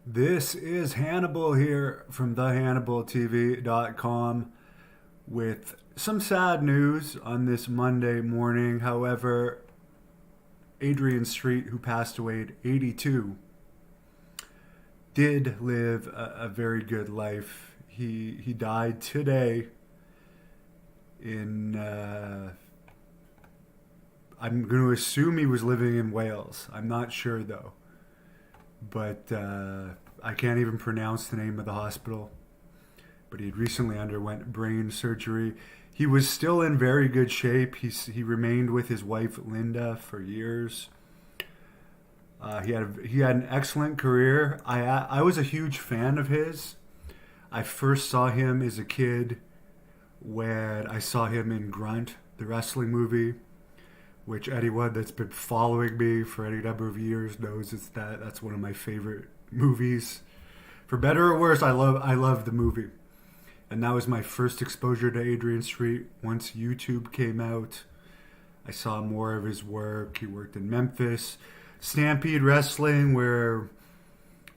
This is Hannibal here from thehannibaltv.com with some sad news on this Monday morning. However, Adrian Street, who passed away at 82, did live a very good life. He died today in, I'm going to assume he was living in Wales. I'm not sure though. But I can't even pronounce the name of the hospital. But he had recently underwent brain surgery. He was still in very good shape. He remained with his wife Linda for years. He had an excellent career. I was a huge fan of his. I first saw him as a kid when I saw him in Grunt, the wrestling movie, which anyone that's been following me for any number of years knows that's one of my favorite movies. For better or worse, I love the movie. And that was my first exposure to Adrian Street. Once YouTube came out, I saw more of his work. He worked in Memphis, Stampede Wrestling, where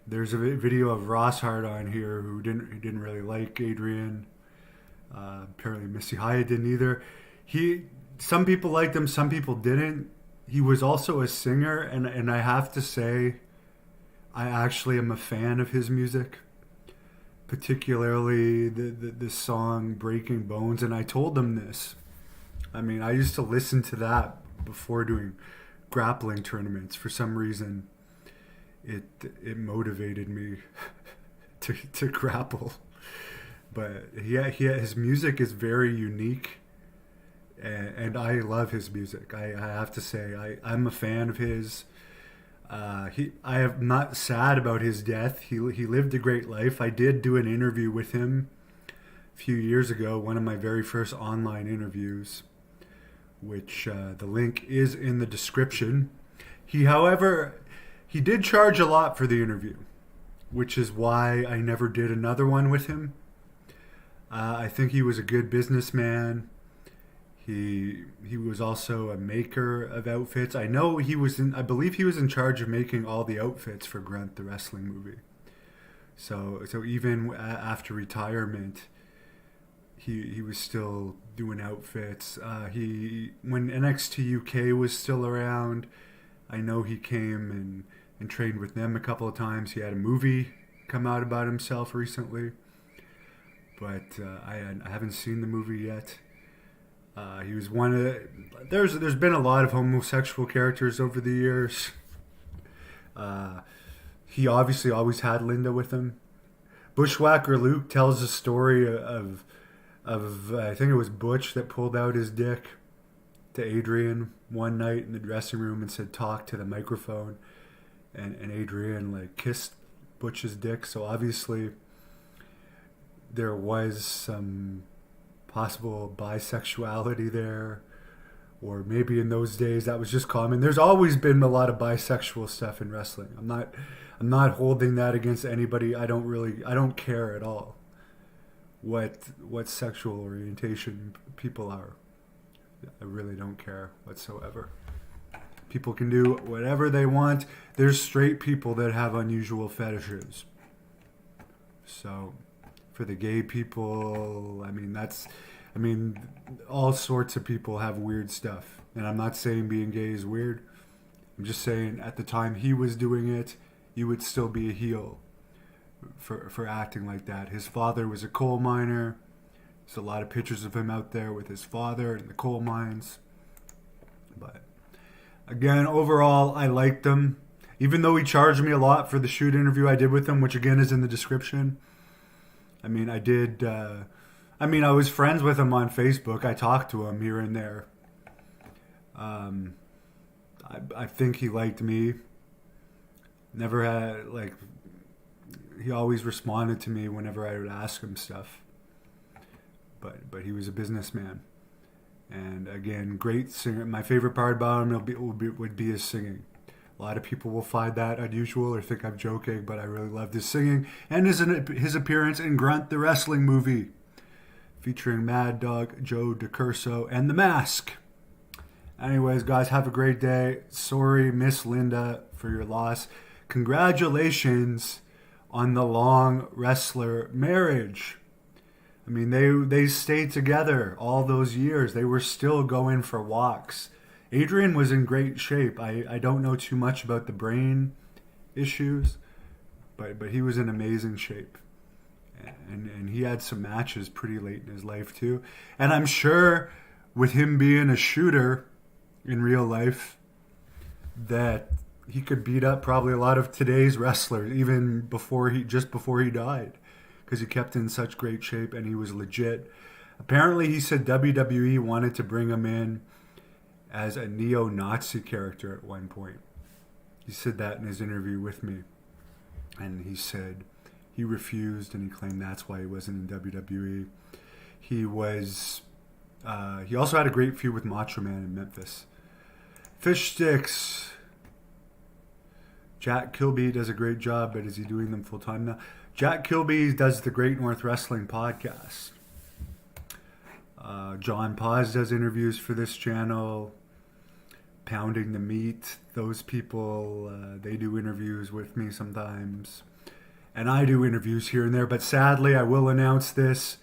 there's a video of Ross Hart on here who didn't really like Adrian. Apparently Missy Hyatt didn't either. Some people liked him, some people didn't. He was also a singer, and I have to say, I actually am a fan of his music, particularly the song Breaking Bones. And I told them this. I mean, I used to listen to that before doing grappling tournaments. For some reason, it motivated me to grapple. But yeah, his music is very unique, and I love his music. I have to say, I'm a fan of his. I am not sad about his death. He lived a great life. I did do an interview with him a few years ago, one of my very first online interviews, which the link is in the description. However, he did charge a lot for the interview, which is why I never did another one with him. I think he was a good businessman. He was also a maker of outfits. I believe he was in charge of making all the outfits for Grunt, the wrestling movie. So even after retirement, he was still doing outfits. When NXT UK was still around, I know he came and trained with them a couple of times. He had a movie come out about himself recently, but I haven't seen the movie yet. He was one of there's been a lot of homosexual characters over the years. He obviously always had Linda with him. Bushwhacker Luke tells the story of I think it was Butch that pulled out his dick to Adrian one night in the dressing room and said talk to the microphone, and Adrian like kissed Butch's dick. So obviously there was some possible bisexuality there, or maybe in those days that was just common. There's always been a lot of bisexual stuff in wrestling. I'm not holding that against anybody. I don't care at all what sexual orientation people are. I really don't care whatsoever. People can do whatever they want. There's straight people that have unusual fetishes. So for the gay people, I mean, all sorts of people have weird stuff. And I'm not saying being gay is weird. I'm just saying at the time he was doing it, you would still be a heel for acting like that. His father was a coal miner. There's a lot of pictures of him out there with his father in the coal mines. But again, overall, I liked him. Even though he charged me a lot for the shoot interview I did with him, which again is in the description. I mean, I was friends with him on Facebook. I talked to him here and there. I think he liked me. Never had, he always responded to me whenever I would ask him stuff. But he was a businessman. And again, great singer. My favorite part about him would be his singing. A lot of people will find that unusual or think I'm joking, but I really loved his singing and his appearance in Grunt, the wrestling movie, featuring Mad Dog, Joe DiCurso, and The Mask. Anyways, guys, have a great day. Sorry, Miss Linda, for your loss. Congratulations on the long wrestler marriage. I mean, they stayed together all those years. They were still going for walks. Adrian was in great shape. I don't know too much about the brain issues, but he was in amazing shape. And he had some matches pretty late in his life too. And I'm sure with him being a shooter in real life that he could beat up probably a lot of today's wrestlers even before he died, because he kept in such great shape and he was legit. Apparently he said WWE wanted to bring him in as a neo-Nazi character at one point. He said that in his interview with me. And he said he refused, and he claimed that's why he wasn't in WWE. He also had a great feud with Macho Man in Memphis. Fish Sticks. Jack Kilby does a great job, but is he doing them full time now? Jack Kilby does the Great North Wrestling podcast. John Paz does interviews for this channel. Pounding the Meat, those people, they do interviews with me sometimes. And I do interviews here and there, but sadly, I will announce this.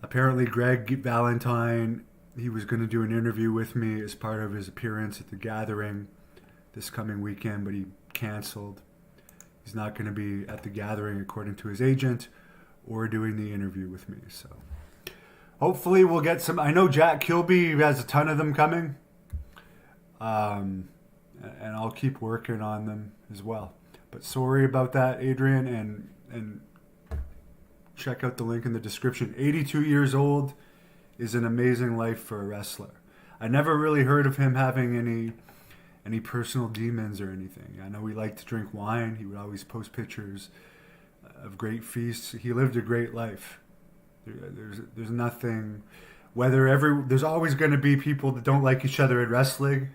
Apparently, Greg Valentine, he was going to do an interview with me as part of his appearance at the Gathering this coming weekend, but he canceled. He's not going to be at the Gathering, according to his agent, or doing the interview with me. So hopefully we'll get some. I know Jack Kilby has a ton of them coming. And I'll keep working on them as well. But sorry about that, Adrian, and check out the link in the description. 82 years old is an amazing life for a wrestler. I never really heard of him having any personal demons or anything. I know he liked to drink wine. He would always post pictures of great feasts. He lived a great life. There's nothing. There's always going to be people that don't like each other in wrestling.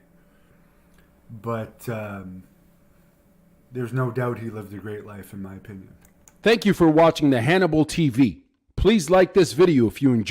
But there's no doubt he lived a great life, in my opinion. Thank you for watching the Hannibal TV. Please like this video if you enjoyed.